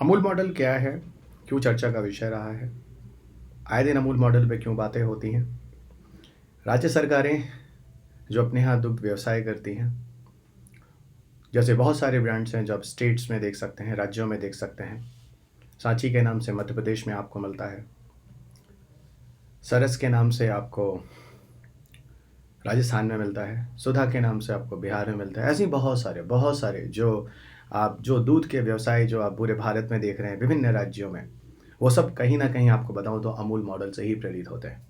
Amul model क्या है? क्यों चर्चा का विषय रहा है? आए दिन अमूल मॉडल पे क्यों बातें होती हैं? राज्य सरकारें जो अपने यहाँ दुग्ध व्यवसाय करती हैं, जैसे बहुत सारे ब्रांड्स हैं जो आप स्टेट्स में देख सकते हैं, राज्यों में देख सकते हैं। सांची के नाम से मध्य प्रदेश में आपको मिलता है, सरस के नाम से आपको राजस्थान में मिलता है, सुधा के नाम से आपको बिहार में मिलता है। ऐसे ही बहुत सारे जो दूध के व्यवसाय जो आप पूरे भारत में देख रहे हैं विभिन्न राज्यों में, वो सब कहीं ना कहीं आपको बताऊं तो अमूल मॉडल से ही प्रेरित होते हैं।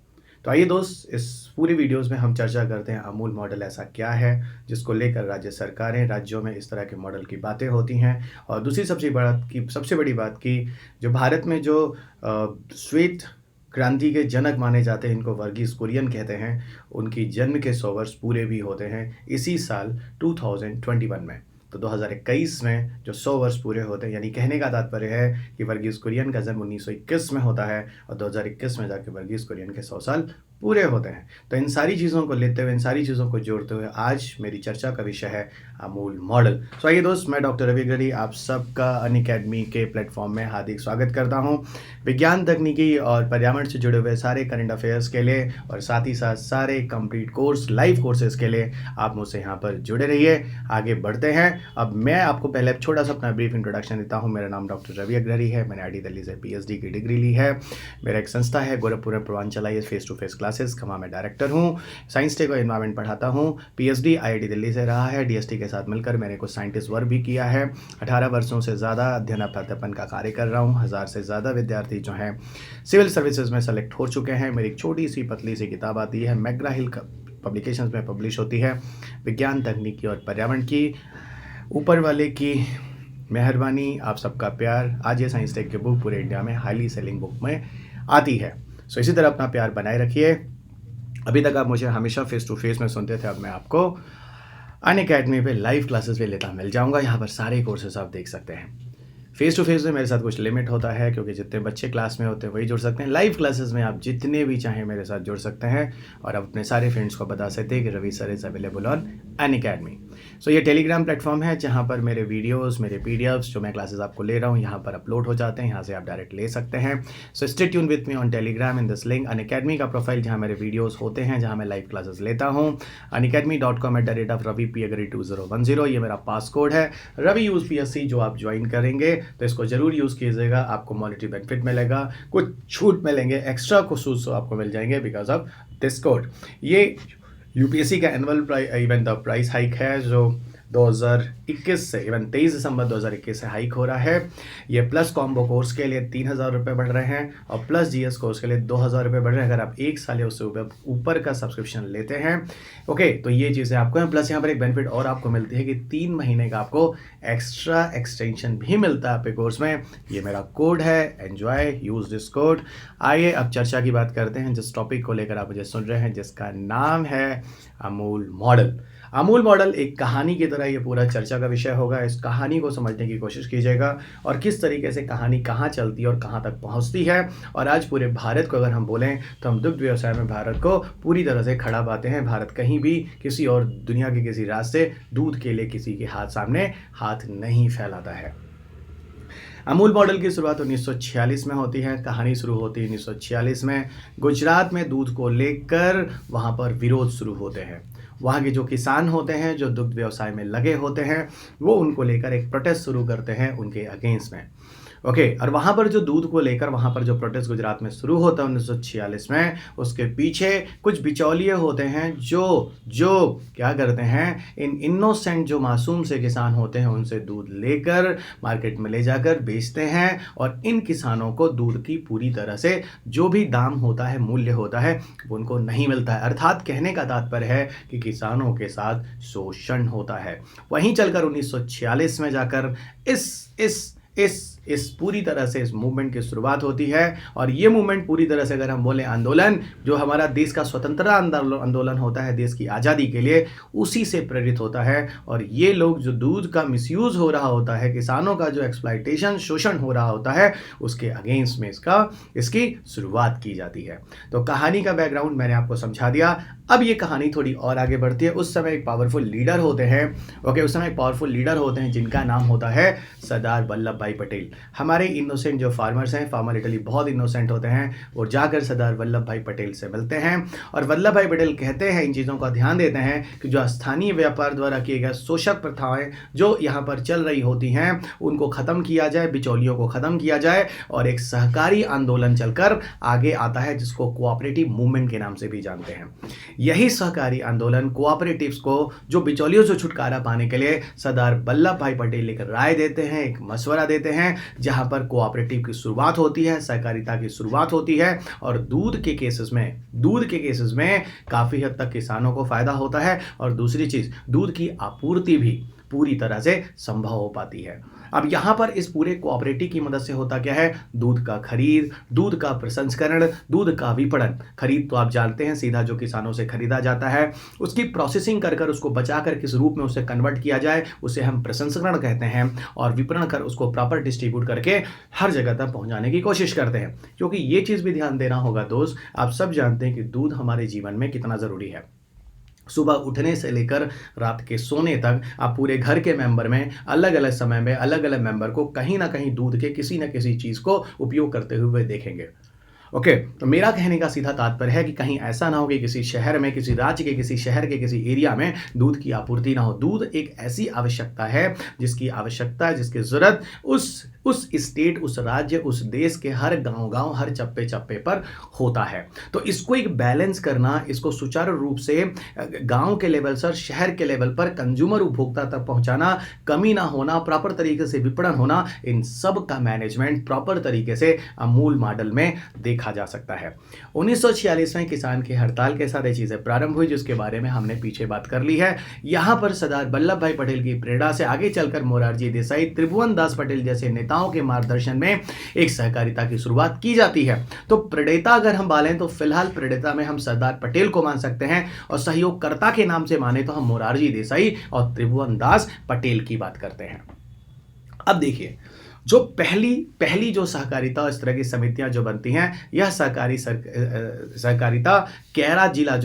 तो आइए दोस्त, इस पूरी वीडियोस में हम चर्चा करते हैं अमूल मॉडल ऐसा क्या है जिसको लेकर राज्य सरकारें राज्यों में इस तरह के मॉडल की बातें होती हैं। और दूसरी सबसे बड़ी बात की जो भारत में जो श्वेत क्रांति के जनक माने जाते हैं, इनको वर्गीस कुरियन कहते हैं, उनकी जन्म के 100 वर्ष पूरे भी होते हैं इसी साल 2021 में। तो 2021 में जो 100 वर्ष पूरे होते हैं, यानी कहने का तात्पर्य है कि वर्गीस कुरियन का जन्म 1921 में होता है और 2021 में जाके वर्गीस कुरियन के 100 साल पूरे होते हैं। तो इन सारी चीज़ों को लेते हुए, इन सारी चीज़ों को जोड़ते हुए आज मेरी चर्चा का विषय है अमूल मॉडल। सो आइए दोस्त, मैं डॉक्टर रवि अग्रणी आप सबका अनअकैडमी के प्लेटफॉर्म में हार्दिक स्वागत करता हूं। विज्ञान, तकनीकी और पर्यावरण से जुड़े हुए सारे करंट अफेयर्स के लिए और साथ ही साथ सारे कंप्लीट कोर्स, लाइव कोर्सेज के लिए आप मुझसे यहाँ पर जुड़े रहिए। आगे बढ़ते हैं। अब मैं आपको पहले छोटा सा अपना ब्रीफ इंट्रोडक्शन देता हूँ। मेरा नाम डॉक्टर रवि अग्रणी है। मैंने IIT दिल्ली से PhD की डिग्री ली है। मेरा एक संस्था है गोरखपुर में Purvanchal IAS face to face classes, खमा में डायरेक्टर हूँ। साइंस टेक और एनवायरमेंट पढ़ाता हूँ। PhD IIT दिल्ली से रहा है। DST के साथ मिलकर मैंने कुछ साइंटिस्ट वर्क भी किया है। 18 वर्षों से ज़्यादा अध्ययन अध्यापन का कार्य कर रहा हूँ। 1000 से ज़्यादा विद्यार्थी जो हैं सिविल सर्विसेज में सेलेक्ट हो चुके हैं। मेरी एक छोटी सी पतली सी किताब आती है, मैग्रा हिल पब्लिकेशंस में पब्लिश होती है, विज्ञान, तकनीकी और पर्यावरण की। ऊपर वाले की मेहरबानी, आप सबका प्यार, आज ये साइंस टेक की बुक पूरे इंडिया में हाईली सेलिंग बुक में आती है। सो इसी तरह अपना प्यार बनाए रखिए। अभी तक आप मुझे हमेशा फेस टू फेस में सुनते थे, अब मैं आपको अनअकैडमी पे लाइव क्लासेस पे लेता मिल जाऊंगा। यहाँ पर सारे कोर्सेज आप देख सकते हैं। फेस टू फेस में मेरे साथ कुछ लिमिट होता है क्योंकि जितने बच्चे क्लास में होते हैं वही जुड़ सकते हैं। लाइव क्लासेस में आप जितने भी चाहें मेरे साथ जुड़ सकते हैं और आप अपने सारे फ्रेंड्स को बता सकते हैं कि Ravi sir is available on Unacademy. So ये टेलीग्राम प्लेटफॉर्म है जहाँ पर मेरे वीडियोस, मेरे PDFs जो मैं क्लासेस आपको ले रहा हूँ यहाँ पर अपलोड हो जाते हैं। यहाँ से आप डायरेक्ट ले सकते हैं। So stay tune with me on Telegram in this link. Unacademy का प्रोफाइल जहाँ मेरे वीडियोज़ होते हैं, जहाँ मैं लाइव क्लासेस लेता हूँ, unacademy.com@ravipagari2010, ये मेरा पास कोड है। रवि यूज PSC जो आप ज्वाइन करेंगे तो इसको जरूर यूज़ कीजिएगा। आपको मॉनेटरी बेनिफिट मिलेगा, कुछ छूट मिलेंगे, एक्स्ट्रा कुछ आपको मिल जाएंगे बिकॉज ऑफ दिस कोड। ये UPSC का एनुअल इवेंट प्राइस हाइक है जो 2021 से इवन 23 दिसंबर 2021 से हाइक हो रहा है। ये प्लस कॉम्बो कोर्स के लिए 3000 रुपये बढ़ रहे हैं और प्लस GS कोर्स के लिए 2000 रुपये बढ़ रहे हैं अगर आप एक साल या उससे ऊपर का सब्सक्रिप्शन लेते हैं। ओके, तो ये चीज़ें आपको हैं। प्लस यहाँ पर एक बेनिफिट और आपको मिलती है कि 3 महीने का आपको एक्स्ट्रा एक्सटेंशन भी मिलता है आपके कोर्स में। ये मेरा कोड है, एन्जॉय, यूज दिस कोड। आइए अब चर्चा की बात करते हैं जिस टॉपिक को लेकर आप मुझे सुन रहे हैं, जिसका नाम है अमूल मॉडल। अमूल मॉडल एक कहानी की तरह ये पूरा चर्चा का विषय होगा। इस कहानी को समझने की कोशिश कीजिएगा और किस तरीके से कहानी कहाँ चलती है और कहाँ तक पहुँचती है। और आज पूरे भारत को अगर हम बोलें तो हम दुग्ध व्यवसाय में भारत को पूरी तरह से खड़ा पाते हैं। भारत कहीं भी किसी और दुनिया के किसी राज्य से दूध के लिए किसी के सामने हाथ नहीं फैलाता है। अमूल मॉडल की शुरुआत 1946 में होती है। कहानी शुरू होती है 1946 में। गुजरात में दूध को लेकर वहाँ पर विरोध शुरू होते हैं। वहाँ के जो किसान होते हैं, जो दुग्ध व्यवसाय में लगे होते हैं, वो उनको लेकर एक प्रोटेस्ट शुरू करते हैं उनके अगेंस्ट में। ओके, और वहाँ पर जो दूध को लेकर वहाँ पर जो प्रोटेस्ट गुजरात में शुरू होता है 1946 में, उसके पीछे कुछ बिचौलिए होते हैं जो क्या करते हैं, इन इनोसेंट जो मासूम से किसान होते हैं उनसे दूध लेकर मार्केट में ले जाकर बेचते हैं और इन किसानों को दूध की पूरी तरह से जो भी दाम होता है, मूल्य होता है, वो उनको नहीं मिलता है। अर्थात कहने का तात्पर्य है कि किसानों के साथ शोषण होता है। वहीं चलकर 1946 में जाकर इस पूरी तरह से इस मूवमेंट की शुरुआत होती है। और ये मूवमेंट पूरी तरह से अगर हम बोलें आंदोलन, जो हमारा देश का स्वतंत्रता आंदोलन होता है देश की आज़ादी के लिए, उसी से प्रेरित होता है। और ये लोग जो दूध का मिसयूज़ हो रहा होता है, किसानों का जो एक्सप्लॉयटेशन, शोषण हो रहा होता है, उसके अगेंस्ट में इसकी शुरुआत की जाती है। तो कहानी का बैकग्राउंड मैंने आपको समझा दिया। अब ये कहानी थोड़ी और आगे बढ़ती है। उस समय एक पावरफुल लीडर होते हैं। ओके, उस समय एक पावरफुल लीडर होते हैं जिनका नाम होता है सरदार वल्लभ भाई पटेल। हमारे इनोसेंट जो फार्मर्स हैं, फार्मर लिटरली बहुत इनोसेंट होते हैं, वो जाकर सरदार वल्लभ भाई पटेल से मिलते हैं और वल्लभ भाई पटेल कहते हैं, इन चीज़ों का ध्यान देते हैं कि जो स्थानीय व्यापार द्वारा किए गए शोषक प्रथाएं जो यहाँ पर चल रही होती हैं उनको ख़त्म किया जाए, बिचौलियों को ख़त्म किया जाए और एक सहकारी आंदोलन चलकर आगे आता है जिसको कोऑपरेटिव मूवमेंट के नाम से भी जानते हैं। यही सहकारी आंदोलन कोऑपरेटिव्स को जो बिचौलियों से छुटकारा पाने के लिए सरदार वल्लभ भाई पटेल एक राय देते हैं, एक मशवरा देते हैं, जहां पर कोऑपरेटिव की शुरुआत होती है, सहकारिता की शुरुआत होती है और दूध के केसेस में काफ़ी हद तक किसानों को फ़ायदा होता है और दूसरी चीज़ दूध की आपूर्ति भी पूरी तरह से संभव हो पाती है। अब यहाँ पर इस पूरे कोऑपरेटिव की मदद से होता क्या है, दूध का खरीद, दूध का प्रसंस्करण, दूध का विपणन। खरीद तो आप जानते हैं सीधा जो किसानों से खरीदा जाता है, उसकी प्रोसेसिंग कर उसे बचाकर किस रूप में उसे कन्वर्ट किया जाए उसे हम प्रसंस्करण कहते हैं और विपणन कर उसको प्रॉपर डिस्ट्रीब्यूट करके हर जगह तक पहुँचाने की कोशिश करते हैं। क्योंकि ये चीज़ भी ध्यान देना होगा दोस्त, आप सब जानते हैं कि दूध हमारे जीवन में कितना ज़रूरी है। सुबह उठने से लेकर रात के सोने तक आप पूरे घर के मेंबर में अलग अलग समय में अलग अलग मेंबर को कहीं ना कहीं दूध के किसी न किसी चीज़ को उपयोग करते हुए देखेंगे। ओके, तो मेरा कहने का सीधा तात्पर्य है कि कहीं ऐसा ना हो कि किसी शहर में, किसी राज्य के किसी शहर के किसी एरिया में दूध की आपूर्ति ना हो। दूध एक ऐसी आवश्यकता है जिसकी आवश्यकता है, जिसकी ज़रूरत उस स्टेट, उस राज्य, उस देश के हर गांव हर चप्पे चप्पे पर होता है। तो इसको एक बैलेंस करना, इसको सुचारू रूप से गांव के लेवल से शहर के लेवल पर कंज्यूमर उपभोक्ता तक पहुंचाना, कमी ना होना, प्रॉपर तरीके से विपणन होना, इन सब का मैनेजमेंट प्रॉपर तरीके से अमूल मॉडल में देखा जा सकता है। 1946 में किसान की हड़ताल के साथ ये चीज़ें प्रारंभ हुई जिसके बारे में हमने पीछे बात कर ली है। यहाँ पर सरदार वल्लभ भाई पटेल की प्रेरणा से आगे चलकर मोरारजी देसाई, त्रिभुवन दास पटेल जैसे नेताओं के मार्गदर्शन में एक सहकारिता की शुरुआत की जाती है। तो प्रणेता अगर हम बोलें तो फिलहाल प्रणेता में हम सरदार पटेल को मान सकते हैं और सहयोगकर्ता के नाम से माने तो हम मोरारजी देसाई और त्रिभुवन दास पटेल की बात करते हैं। अब देखिए, जो पहली जो सहकारिता इस तरह की समितियां जो बनती हैं, यह सहकारिता कैरा जिला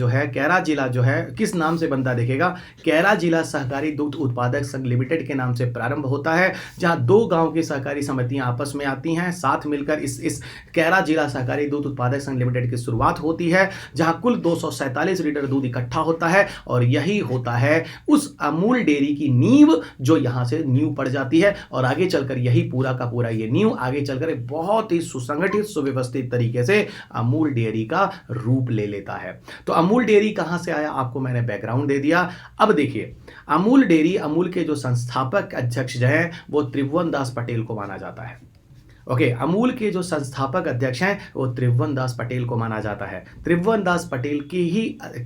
जो है किस नाम से बनता देखिएगा, कैरा जिला सहकारी दूध उत्पादक संघ लिमिटेड के नाम से प्रारंभ होता है, जहां 2 गांव की सहकारी समितियां आपस में आती हैं, साथ मिलकर इस कैरा जिला सहकारी दूध उत्पादक संघ लिमिटेड की शुरुआत होती है, जहां कुल 247 लीटर दूध इकट्ठा होता है और यही होता है उस अमूल डेयरी की नींव जो यहां से नींव पड़ जाती है और आगे चलकर यही पूरा का पूरा ये नींव आगे चलकर एक बहुत ही सुसंगठित, सुव्यवस्थित तरीके से अमूल डेयरी का रूप ले लेता है। तो अमूल डेयरी कहां से आया, आपको मैंने बैकग्राउंड दे दिया। अब देखिए, अमूल डेयरी, अमूल के जो संस्थापक अध्यक्ष जो हैं वो त्रिभुवन दास पटेल को माना जाता है। ओके, अमूल के जो संस्थापक अध्यक्ष हैं वो त्रिभुवन दास पटेल को माना जाता है। त्रिभुवन दास पटेल की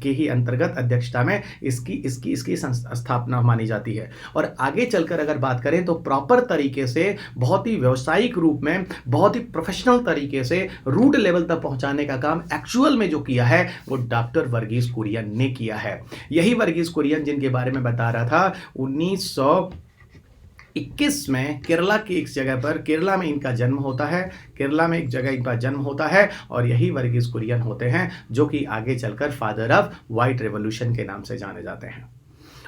ही अंतर्गत अध्यक्षता में इसकी स्थापना मानी जाती है। और आगे चलकर अगर बात करें तो प्रॉपर तरीके से, बहुत ही व्यावसायिक रूप में, बहुत ही प्रोफेशनल तरीके से रूट लेवल तक पहुंचाने का काम एक्चुअल में जो किया है वो डॉक्टर वर्गीस कुरियन ने किया है। यही वर्गीस कुरियन जिनके बारे में बता रहा था, 1921 में केरला की एक जगह पर, केरला में इनका जन्म होता है, केरला में एक जगह इनका जन्म होता है और यही वर्गीस कुरियन होते हैं जो कि आगे चलकर फादर ऑफ व्हाइट रेवोल्यूशन के नाम से जाने जाते हैं।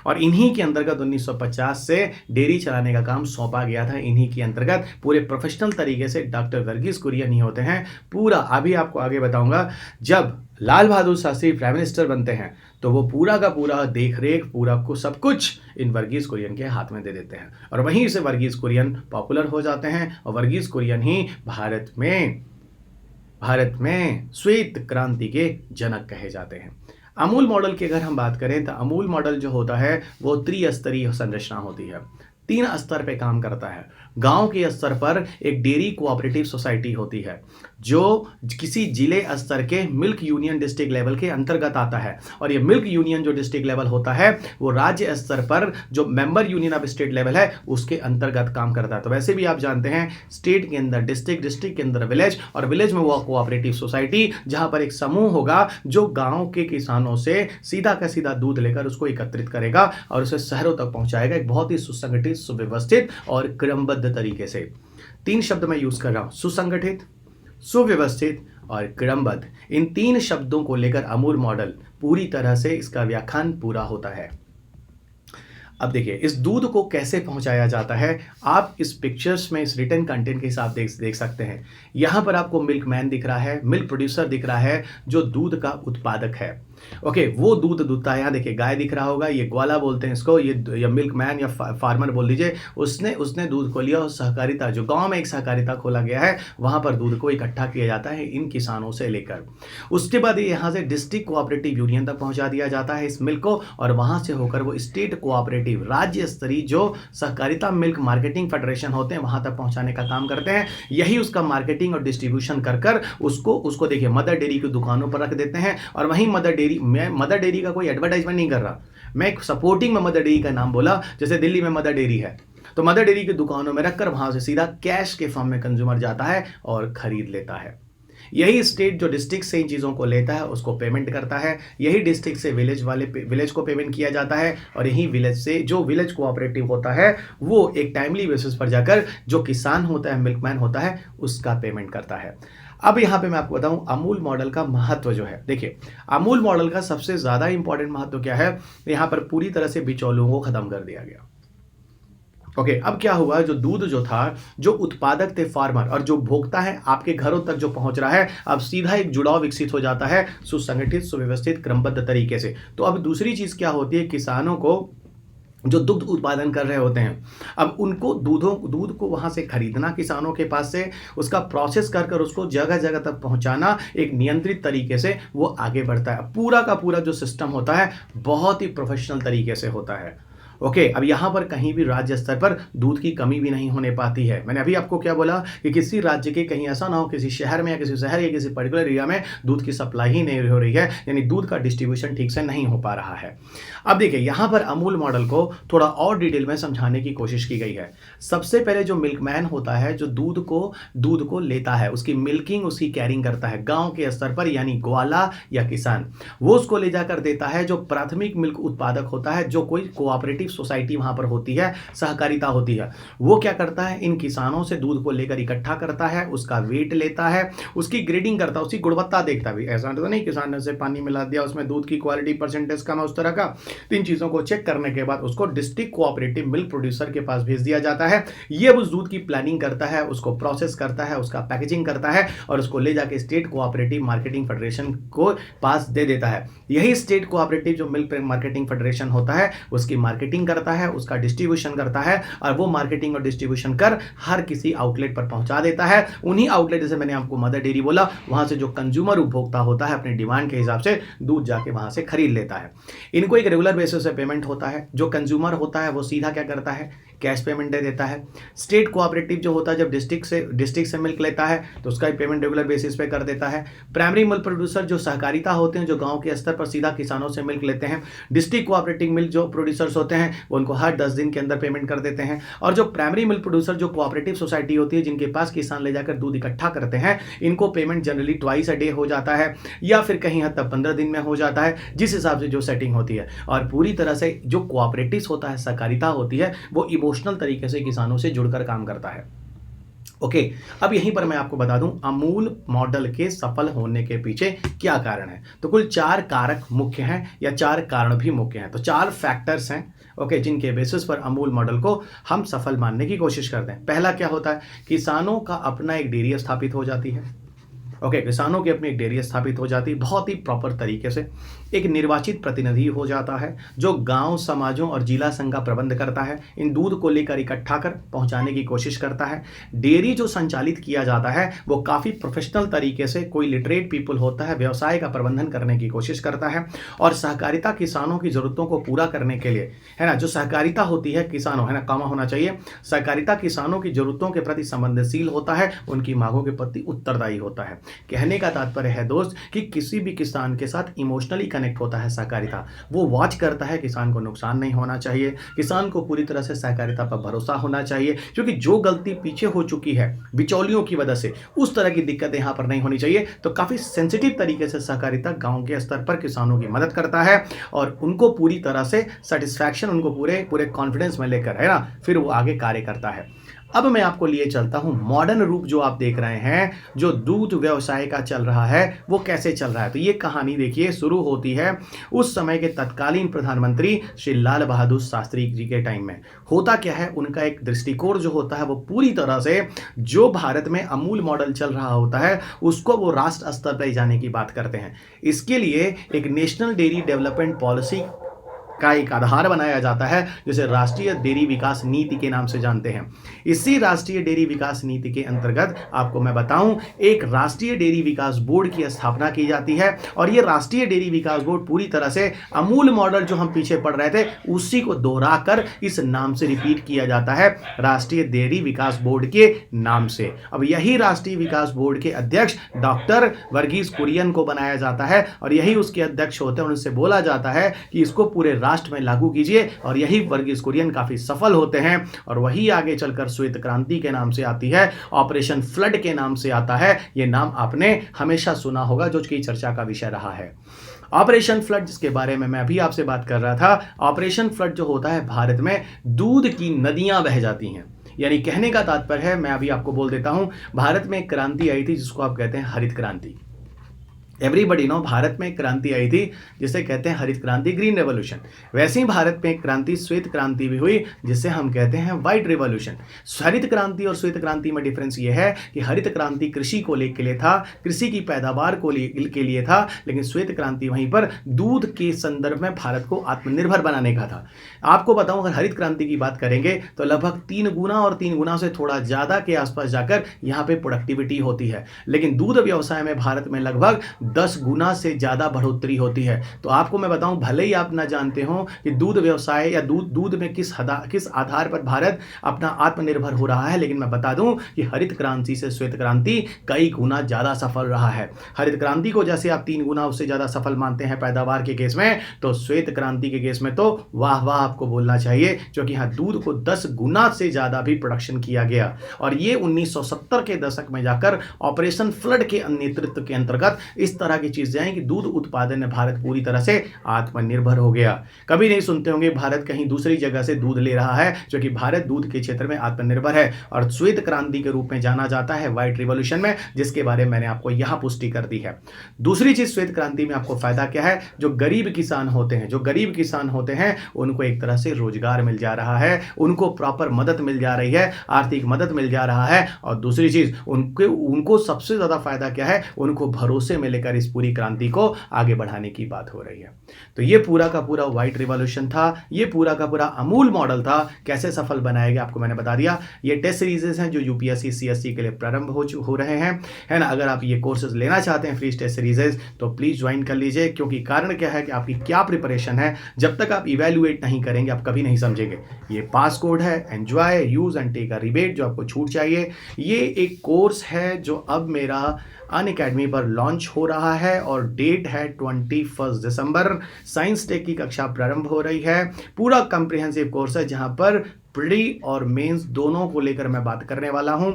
और इन्हीं के अंतर्गत 1950 से डेयरी चलाने का काम सौंपा गया था। इन्हीं के अंतर्गत पूरे प्रोफेशनल तरीके से डॉक्टर वर्गीस कुरियन ही होते हैं। पूरा अभी आपको आगे बताऊंगा, जब लाल बहादुर शास्त्री प्राइम मिनिस्टर बनते हैं तो वो पूरा का पूरा देख रेख, पूरा को सब कुछ इन वर्गीस कुरियन के हाथ में दे देते हैं और वहीं से वर्गीस कुरियन पॉपुलर हो जाते हैं और वर्गीस कुरियन ही भारत में श्वेत क्रांति के जनक कहे जाते हैं। अमूल मॉडल की अगर हम बात करें तो अमूल मॉडल जो होता है वो त्रिस्तरीय संरचना होती है, 3 स्तर पे काम करता है। गांव के स्तर पर एक डेयरी कोऑपरेटिव सोसाइटी होती है जो किसी जिले स्तर के मिल्क यूनियन डिस्ट्रिक्ट लेवल के अंतर्गत आता है और ये मिल्क यूनियन जो डिस्ट्रिक्ट लेवल होता है वो राज्य स्तर पर जो member union of state level है उसके अंतर्गत काम करता है। तो वैसे भी आप जानते हैं, स्टेट के अंदर डिस्ट्रिक्ट, डिस्ट्रिक्ट के अंदर विलेज और विलेज में वो कोऑपरेटिव सोसाइटी, जहां पर एक समूह होगा जो गाँव के किसानों से सीधा का सीधा दूध लेकर उसको एकत्रित करेगा और उसे शहरों तक पहुंचाएगा, एक बहुत ही सुसंगठित, सुव्यवस्थित और क्रमबद्ध तरीके से। 3 शब्द मैं यूज कर रहा हूं, सुसंगठित, सुव्यवस्थित और क्रमबद्ध। इन 3 शब्दों को लेकर अमूल मॉडल पूरी तरह से इसका व्याख्यान पूरा होता है। अब देखिए इस दूध को कैसे पहुंचाया जाता है, आप इस पिक्चर्स में इस रिटन कंटेंट के हिसाब देख देख सकते हैं। यहाँ पर आपको मिल्कमैन दिख रहा है, मिल्क प्रोड्यूसर दिख रहा है, जो दूध का उत्पादक है। ओके, वो दूध दूधता है। यहाँ देखिए गाय दिख रहा होगा, ये ग्वाला बोलते हैं इसको, ये या मिल्कमैन या फार्मर बोल दीजिए। उसने उसने दूध को लिया और सहकारिता, जो गांव में एक सहकारिता खोला गया है, वहां पर दूध को इकट्ठा किया जाता है इन किसानों से लेकर। उसके बाद ये यहाँ से डिस्ट्रिक्ट कोऑपरेटिव यूनियन तक पहुंचा दिया जाता है इस मिल्क को, और वहां से होकर वो स्टेट कोऑपरेटिव, राज्य स्तरीय जो सहकारिता मिल्क मार्केटिंग फेडरेशन होते हैं, वहां तक पहुंचाने का काम करते हैं। यही उसका मार्केटिंग और डिस्ट्रीब्यूशन कर कर उसको देखिए मदर डेयरी की दुकानों पर रख देते हैं। और वहीं मैं मदर डेयरी का कोई एडवर्टाइजमेंट नहीं कर रहा, मैं एक सपोर्टिंग में मदर डेयरी का नाम बोला। जैसे दिल्ली में मदर डेयरी है, तो मदर डेयरी की दुकानों में रखकर वहां से सीधा कैश के फॉर्म में कंज्यूमर जाता है और खरीद लेता है। यही स्टेट जो डिस्ट्रिक्ट से इन चीज़ों को लेता है उसको पेमेंट करता है, यही डिस्ट्रिक्ट से विलेज को पेमेंट किया जाता है, और यही विलेज से जो विलेज कोऑपरेटिव होता है वो एक टाइमली बेसिस पर जाकर जो किसान होता है, मिल्कमैन होता है, उसका पेमेंट करता है। अब यहाँ पे मैं आपको बताऊं अमूल मॉडल का महत्व जो है, देखिए अमूल मॉडल का सबसे ज़्यादा इंपॉर्टेंट महत्व क्या है, यहाँ पर पूरी तरह से बिचौलियों को खत्म कर दिया गया। ओके, अब क्या हुआ, जो दूध जो था, जो उत्पादक थे फार्मर, और जो भोक्ता है आपके घरों तक जो पहुंच रहा है, अब सीधा एक जुड़ाव विकसित हो जाता है सुसंगठित, सुव्यवस्थित, क्रमबद्ध तरीके से। तो अब दूसरी चीज क्या होती है, किसानों को जो दुग्ध उत्पादन कर रहे होते हैं, अब उनको दूध को वहां से खरीदना किसानों के पास से, उसका प्रोसेस कर कर उसको जगह जगह तक पहुंचाना एक नियंत्रित तरीके से वो आगे बढ़ता है। पूरा का पूरा जो सिस्टम होता है बहुत ही प्रोफेशनल तरीके से होता है। ओके, अब यहाँ पर कहीं भी राज्य स्तर पर दूध की कमी भी नहीं होने पाती है। मैंने अभी आपको क्या बोला कि किसी राज्य के कहीं ऐसा ना हो किसी शहर में या किसी शहर या किसी पर्टिकुलर एरिया में दूध की सप्लाई ही नहीं हो रही है, यानी दूध का डिस्ट्रीब्यूशन ठीक से नहीं हो पा रहा है। अब देखिए यहाँ पर अमूल मॉडल को थोड़ा और डिटेल में समझाने की कोशिश की गई है। सबसे पहले जो मिल्कमैन होता है, जो दूध को लेता है, उसकी मिल्किंग, उसकी कैरिंग करता है गाँव के स्तर पर, यानी ग्वाला या किसान, वो उसको ले जाकर देता है जो प्राथमिक मिल्क उत्पादक होता है, जो कोई कोऑपरेटिव सोसाइटी वहां पर होती है, सहकारिता होती है। वो क्या करता है, इन किसानों से दूध को लेकर इकट्ठा करता है, उसका वेट लेता है, उसकी ग्रेडिंग करता है, उसकी गुणवत्ता देखता है। ऐसा तो नहीं किसान ने से पानी मिला दिया, उसमें दूध की क्वालिटी परसेंटेज कम है, उस तरह का। तीन चीजों को चेक करने के बाद उसको डिस्ट्रिक्ट कोऑपरेटिव मिल्क प्रोड्यूसर के पास भेज दिया जाता है। ये उस दूध की प्लानिंग करता है, उसको प्रोसेस करता है, उसका पैकेजिंग करता है, और उसको ले जाके स्टेट कोऑपरेटिव मार्केटिंग फेडरेशन को पास दे देता है। यही स्टेट कोऑपरेटिव जो मिल्क मार्केटिंग फेडरेशन होता है, उसकी मार्केटिंग करता है, उसका डिस्ट्रीब्यूशन करता है, और वो मार्केटिंग और डिस्ट्रीब्यूशन कर हर किसी आउटलेट पर पहुंचा देता है। उन्हीं आउटलेट, जैसे मैंने आपको मदर डेयरी बोला, वहां से जो कंज्यूमर उपभोक्ता होता है अपनी डिमांड के हिसाब से दूध जाके वहां से खरीद लेता है। इनको एक रेगुलर बेसिस से पेमेंट होता है। जो कंज्यूमर होता है वो सीधा क्या करता है, कैश पेमेंट दे देता है। स्टेट कोऑपरेटिव जो होता है, जब डिस्ट्रिक्ट से मिल्क लेता है तो उसका पेमेंट रेगुलर बेसिस पे कर देता है। प्राइमरी मिल्क प्रोड्यूसर जो सहकारिता होते हैं, जो गांव के स्तर पर सीधा किसानों से मिल्क लेते हैं। डिस्ट्रिक्ट कोऑपरेटिव मिल्क जो प्रोड्यूसर्स होते हैं वो उनको हर 10 दिन के अंदर पेमेंट कर देते हैं। और जो प्राइमरी मिल्क प्रोड्यूसर जो कोऑपरेटिव सोसाइटी होती है, जिनके पास किसान ले जाकर दूध इकट्ठा करते हैं, इनको payment generally twice a day हो जाता है, या फिर कहीं हद तक 15 दिन में हो जाता है, जिस हिसाब से जो सेटिंग होती है। और पूरी तरह से जो कोऑपरेटिव होता है, सहकारिता होती है, वो इमोशनल तरीके से किसानों से जुड़कर काम करता है। ओके, अब यहीं पर मैं आपको बता दूं अमूल मॉडल के सफल होने के पीछे क्या कारण है। तो कुल 4 कारक मुख्य हैं, या 4 कारण भी मुख्य हैं। तो 4 फैक्टर्स हैं, ओके, जिनके बेसिस पर अमूल मॉडल को हम सफल मानने की कोशिश करते हैं। पहला क्या होता है, किसानों का अपना एक डेयरी स्थापित हो जाती है। ओके, किसानों की अपनी एक डेयरी स्थापित हो जाती है बहुत ही प्रॉपर तरीके से। एक निर्वाचित प्रतिनिधि हो जाता है जो गांव, समाजों और जिला संघ का प्रबंध करता है, इन दूध को लेकर इकट्ठा कर पहुंचाने की कोशिश करता है। डेयरी जो संचालित किया जाता है वो काफ़ी प्रोफेशनल तरीके से, कोई लिटरेट पीपल होता है, व्यवसाय का प्रबंधन करने की कोशिश करता है। और सहकारिता किसानों की ज़रूरतों को पूरा करने के लिए, है ना, जो सहकारिता होती है किसानों, है ना, कामा होना चाहिए, सहकारिता किसानों की ज़रूरतों के प्रति संवेदनशील होता है, उनकी मांगों के प्रति उत्तरदायी होता है। कहने का तात्पर्य है दोस्त कि किसी भी किसान के साथ इमोशनली कनेक्ट होता है सहकारिता। वो वॉच करता है, किसान को नुकसान नहीं होना चाहिए, किसान को पूरी तरह से सहकारिता पर भरोसा होना चाहिए, क्योंकि जो गलती पीछे हो चुकी है बिचौलियों की वजह से, उस तरह की दिक्कत यहाँ पर नहीं होनी चाहिए। तो काफ़ी सेंसिटिव तरीके से सहकारिता गाँव के स्तर पर किसानों की मदद करता है, और उनको पूरी तरह से सेटिस्फैक्शन, उनको पूरे कॉन्फिडेंस में लेकर, है ना, फिर वो आगे कार्य करता है। अब मैं आपको लिए चलता हूं मॉडर्न रूप जो आप देख रहे हैं, जो दूध व्यवसाय का चल रहा है वो कैसे चल रहा है। तो ये कहानी देखिए शुरू होती है उस समय के तत्कालीन प्रधानमंत्री श्री लाल बहादुर शास्त्री जी के टाइम में। होता क्या है, उनका एक दृष्टिकोण जो होता है वो पूरी तरह से जो भारत में अमूल मॉडल चल रहा होता है उसको वो राष्ट्र स्तर पर जाने की बात करते हैं। इसके लिए एक नेशनल डेयरी डेवलपमेंट पॉलिसी का एक आधार बनाया जाता है जिसे राष्ट्रीय डेयरी विकास नीति के नाम से जानते हैं। इसी राष्ट्रीय डेयरी विकास नीति के अंतर्गत आपको मैं बताऊं एक राष्ट्रीय डेयरी विकास बोर्ड की स्थापना की जाती है और ये राष्ट्रीय डेयरी विकास बोर्ड पूरी तरह से अमूल मॉडल जो हम पीछे पढ़ रहे थे उसी को दोहराकर इस नाम से रिपीट किया जाता है, राष्ट्रीय डेयरी विकास बोर्ड के नाम से। अब यही राष्ट्रीय विकास बोर्ड के अध्यक्ष डॉक्टर वर्गीस कुरियन को बनाया जाता है और यही उसके अध्यक्ष होते हैं। उनसे बोला जाता है कि इसको पूरे राष्ट्र में लागू कीजिए और यही वर्गीस कुरियन काफी सफल होते हैं और वही आगे चलकर श्वेत क्रांति के नाम से आती है, ऑपरेशन फ्लड के नाम से आता है। यह नाम आपने हमेशा सुना होगा जो कि चर्चा का विषय रहा है। ऑपरेशन फ्लड जिसके बारे में मैं अभी आपसे बात कर रहा था, ऑपरेशन फ्लड जो होता है भारत में दूध की नदियां बह जाती हैं। यानी कहने का तात्पर्य है, मैं अभी आपको बोल देता हूं, भारत में एक क्रांति आई थी जिसको आप कहते हैं हरित क्रांति। एवरीबडी नो भारत में एक क्रांति आई थी जिसे कहते हैं हरित क्रांति, ग्रीन रेवोल्यूशन। वैसे ही भारत में एक क्रांति श्वेत क्रांति भी हुई जिसे हम कहते हैं व्हाइट रेवोल्यूशन। हरित क्रांति और श्वेत क्रांति में डिफरेंस ये है कि हरित क्रांति कृषि को लेके लिए था, कृषि की पैदावार को के लिए था, लेकिन श्वेत क्रांति वहीं पर दूध के संदर्भ में भारत को आत्मनिर्भर बनाने का था। आपको बताऊं अगर हरित क्रांति की बात करेंगे तो लगभग 3 गुना और 3 गुना से थोड़ा ज्यादा के आसपास जाकर यहाँ पे प्रोडक्टिविटी होती है, लेकिन दूध व्यवसाय में भारत में लगभग 10 गुना से ज्यादा बढ़ोतरी होती है। तो आपको मैं बताऊं भले ही आप ना जानते हो कि दूध व्यवसाय या दूध में किस आधार पर भारत अपना आत्मनिर्भर हो रहा है, लेकिन मैं बता दूं कि हरित क्रांति से श्वेत क्रांति कई गुना ज्यादा सफल रहा है। हरित क्रांति को जैसे आप 3 गुना उससे ज्यादा सफल मानते हैं पैदावार के केस में, तो श्वेत क्रांति के केस में तो वाह वाह आपको बोलना चाहिए, क्योंकि यहाँ दूध को 10 गुना से ज्यादा भी प्रोडक्शन किया गया। और ये 1970 के दशक में जाकर ऑपरेशन फ्लड के नेतृत्व के अंतर्गत इस तरह की चीजें आई कि दूध उत्पादन में भारत पूरी तरह से आत्मनिर्भर हो गया। कभी नहीं सुनते होंगे भारत कहीं दूसरी जगह से दूध ले रहा है, क्योंकि भारत दूध के क्षेत्र में आत्मनिर्भर है और श्वेत क्रांति के रूप में जाना जाता है व्हाइट रिवॉल्यूशन में, जिसके बारे में मैंने आपको यहां पुष्टि कर दी है। दूसरी चीज श्वेत क्रांति में आपको फायदा क्या है, जो गरीब किसान होते हैं उनको एक तरह से रोजगार मिल जा रहा है, उनको प्रॉपर मदद मिल जा रही है, आर्थिक मदद मिल जा रहा है। और दूसरी चीज उनको सबसे ज्यादा फायदा क्या है, उनको भरोसे में लेकर इस पूरी क्रांति को आगे बढ़ाने की बात हो रही है। तो ये पूरा का पूरा व्हाइट रिवॉल्यूशन था, ये पूरा का पूरा अमूल मॉडल था। कैसे सफल बनाया गया आपको मैंने बता दिया। ये टेस्ट सीरीजेस हैं जो यूपीएससी सीएससी के लिए प्रारंभ हो रहे हैं, है ना। अगर आप ये कोर्सेज लेना चाहते हैं फ्री टेस्ट सीरीजेस तो प्लीज ज्वाइन कर लीजिए, क्योंकि कारण क्या है कि आपकी क्या प्रिपरेशन है, जब तक आप इवेल्युएट नहीं करेंगे आप कभी नहीं समझेंगे। ये पास कोड है, enjoy use and take a rebate, जो आपको छूट चाहिए। ये एक कोर्स है जो अब मेरा अनअकैडमी पर लॉन्च हो रहा है और डेट है 21 दिसंबर। साइंस टेक की कक्षा प्रारंभ हो रही है। पूरा कॉम्प्रिहेंसिव कोर्स है जहां पर प्री और मेंस दोनों को लेकर मैं बात करने वाला हूं।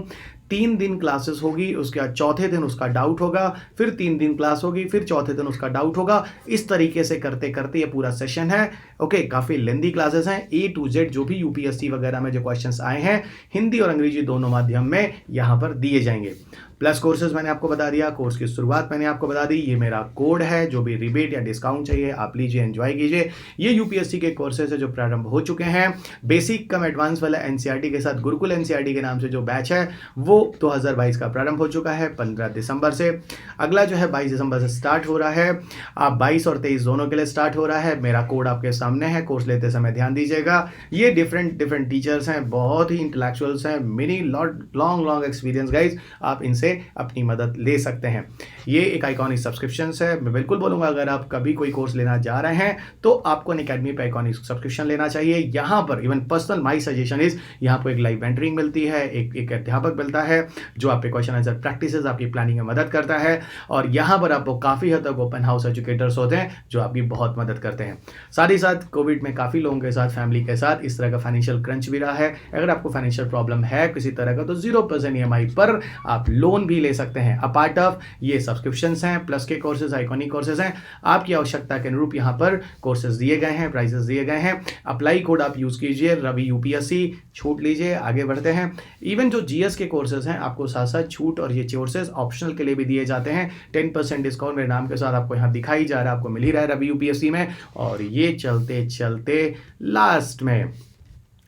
3 दिन क्लासेस होगी, उसके बाद चौथे दिन उसका डाउट होगा, फिर 3 दिन क्लास होगी, फिर चौथे दिन उसका डाउट होगा। इस तरीके से करते करते ये पूरा सेशन है। ओके, काफ़ी लेंदी क्लासेस हैं। A to Z जो भी यूपीएससी वगैरह में जो क्वेश्चंस आए हैं हिंदी और अंग्रेजी दोनों माध्यम में यहाँ पर दिए जाएंगे। प्लस कोर्सेज मैंने आपको बता दिया, कोर्स की शुरुआत मैंने आपको बता दी। ये मेरा कोड है, जो भी रिबेट या डिस्काउंट चाहिए आप लीजिए, एंजॉय कीजिए। ये यूपीएससी के कोर्सेज है जो प्रारंभ हो चुके हैं। बेसिक कम एडवांस वाला एनसीईआरटी के साथ गुरुकुल एनसीईआरटी के नाम से जो बैच है वो 2022 का प्रारंभ हो चुका है 15 दिसंबर से। अगला जो है 22 दिसंबर से स्टार्ट हो रहा है। आप 22 और 23 दोनों के लिए स्टार्ट हो रहा है। मेरा कोड आपके सामने है, कोर्स लेते समय ध्यान दीजिएगा। ये डिफरेंट टीचर्स हैं, बहुत ही इंटेलेक्चुअल्स हैं, मेनी लॉन्ग एक्सपीरियंस गाइज। आप इनसे अपनी मदद ले सकते हैं। ये एक आइकॉनिक सब्सक्रिप्शन है। मैं बिल्कुल बोलूंगा अगर आप कभी कोई कोर्स लेना जा रहे हैं तो आपको अनअकैडमी पे आइकॉनिक सब्सक्रिप्शन लेना चाहिए। यहाँ पर even personal my suggestion is, यहाँ पर एक लाइव मेंटरिंग मिलती है, एक अध्यापक मिलता है जो आप पे क्वेश्चन आंसर प्रैक्टिसेस आपकी प्लानिंग में मदद करता है, और यहाँ पर आपको काफ़ी हद तक ओपन हाउस एजुकेटर्स होते हैं जो आपकी बहुत मदद करते हैं। साथ ही साथ कोविड में काफ़ी लोगों के साथ, फैमिली के साथ इस तरह का फाइनेंशियल क्रंच भी रहा है। अगर आपको फाइनेंशियल प्रॉब्लम है किसी तरह का तो 0% EMI पर आप लोन लोन भी ले सकते हैं। अ पार्ट ऑफ ये सब्सक्रिप्शंस हैं, प्लस के कोर्सेज, आइकॉनिक कोर्सेज हैं। आपकी आवश्यकता के अनुरूप यहाँ पर कोर्सेज दिए गए हैं, प्राइजेस दिए गए हैं। अप्लाई कोड आप यूज़ कीजिए, रवि यूपीएससी, छूट लीजिए। आगे बढ़ते हैं। इवन जो जीएस के कोर्सेज हैं आपको साथ साथ छूट और ये कोर्सेज ऑप्शनल के लिए भी दिए जाते हैं। 10% डिस्काउंट मेरे नाम के साथ आपको यहाँ दिखाई जा रहा है, आपको मिल ही रहा है रवि यूपीएससी में। और ये चलते चलते लास्ट में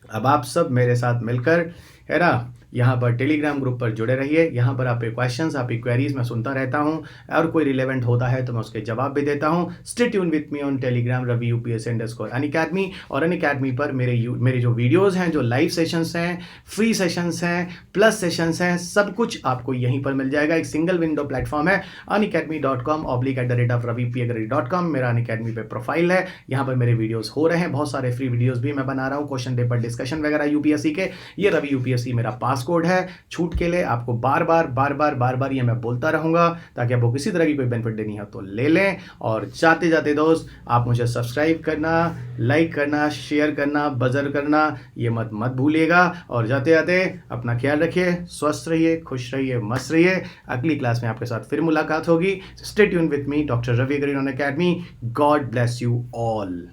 अब आप सब मेरे साथ मिलकर, है ना, यहाँ पर टेलीग्राम ग्रुप पर जुड़े रहिए। यहाँ पर आपके क्वेश्चंस, आपकी क्वेरीज मैं सुनता रहता हूँ और कोई रिलेवेंट होता है तो मैं उसके जवाब भी देता हूँ। Stay tune with me on Telegram Ravi UPSC_Unacademy। और अनअकैडमी पर मेरे जो वीडियोज़ हैं, जो लाइव सेशंस हैं, फ्री सेशंस हैं, प्लस सेशंस हैं, सब कुछ आपको यहीं पर मिल जाएगा। एक सिंगल विंडो प्लेटफॉर्म है unacademy.com/@ravipagari.com। मेरा अनअकैडमी पे प्रोफाइल है, यहाँ पर मेरे वीडियोज़ हो रहे हैं। बहुत सारे फ्री वीडियोज़ भी मैं बना रहा हूँ, क्वेश्चन पेपर डिस्कशन वगैरह यूपीएससी के। ये रवि यूपीएससी मेरा पास कोड है छूट के लिए। आपको बार बार ये मैं बोलता रहूंगा, ताकि आपको किसी तरह की कोई बेनिफिट देनी है तो ले लें। और जाते जाते दोस्त, आप मुझे सब्सक्राइब करना, लाइक करना, शेयर करना, बजर करना ये मत भूलिएगा। और जाते जाते अपना ख्याल रखिए, स्वस्थ रहिए, खुश रहिए, मस्त रहिए। अगली क्लास में आपके साथ फिर मुलाकात होगी। Stay tune with me, doctor Ravi Agarwal, Unacademy. God bless you all.